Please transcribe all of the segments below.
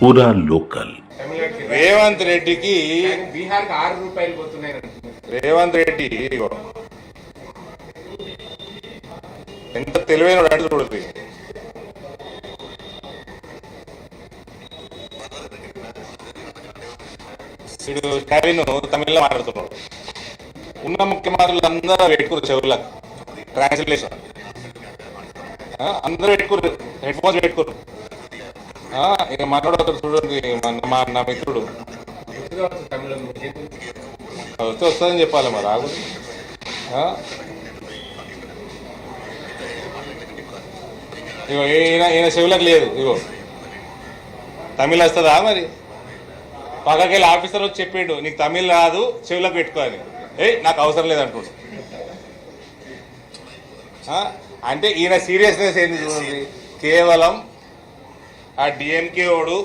పూరా లోకల్. రేవంత్ రెడ్డికి బీహార్ కి 6 రూపాయలు పోతున్నాయి. రేవంత్ రెడ్డి ఎంత తెలివైన అంటే చూడదు. వీడు స్టాలిన్ తమిళ్లో మాట్లాడుతున్నాడు. ఉన్న ముఖ్యమంత్రులు అందరూ పెట్టుకోరు చెవులకు ట్రాన్స్లేషన్, అందరూ పెట్టుకోరు, హెడ్ ఫోన్స్ పెట్టుకోరు. ఇక మాట్లాడతాడు చూడండి నా మిత్రుడు. వస్తే వస్తుందని చెప్పాలి మరి ఆగు. ఇగో ఈయన చెవులకు లేదు. ఇగో తమిళ్ వస్తుందా మరి? పక్కకెళ్ళి ఆఫీసర్ వచ్చి చెప్పిండు నీకు తమిళ్ రాదు చెవులకు పెట్టుకోని. నాకు అవసరం లేదంటుడు. అంటే ఈయన సీరియస్నెస్ ఏంది చూడండి. కేవలం ఆ డిఎంకే వాడు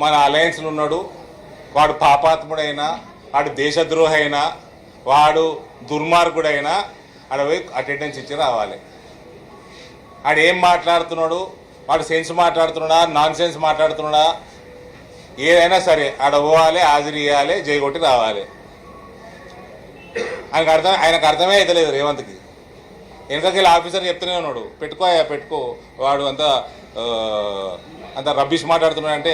మన అలయన్స్లో ఉన్నాడు, వాడు పాపాత్ముడైనా, వాడు దేశద్రోహి అయినా, వాడు దుర్మార్గుడైనా ఆడ పోయి అటెండెన్స్ ఇచ్చి రావాలి. ఆడు ఏం మాట్లాడుతున్నాడు, వాడు సెన్స్ మాట్లాడుతున్నాడా, నాన్ సెన్స్ మాట్లాడుతున్నాడా, ఏదైనా సరే ఆడ పోవాలి, హాజరు ఇవ్వాలి, జైగొట్టి రావాలి. ఆయనకు అర్థమే అవుతలేదు రేవంత్కి. వెనకకెళ్ళి ఆఫీసర్ చెప్తూనే ఉన్నాడు పెట్టుకో వాడు అంత రబ్బిష్ మాట్లాడుతున్నాడు. అంటే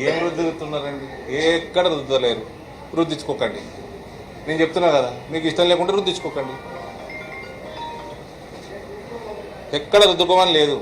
ఏం రుద్దుతున్నారండి? ఎక్కడ రుద్దలేరు. రుద్దించుకోకండి. నేను చెప్తున్నా కదా, మీకు ఇష్టం లేకుంటే రుద్దించుకోకండి. ఎక్కడ రుద్దుకోమని లేదు.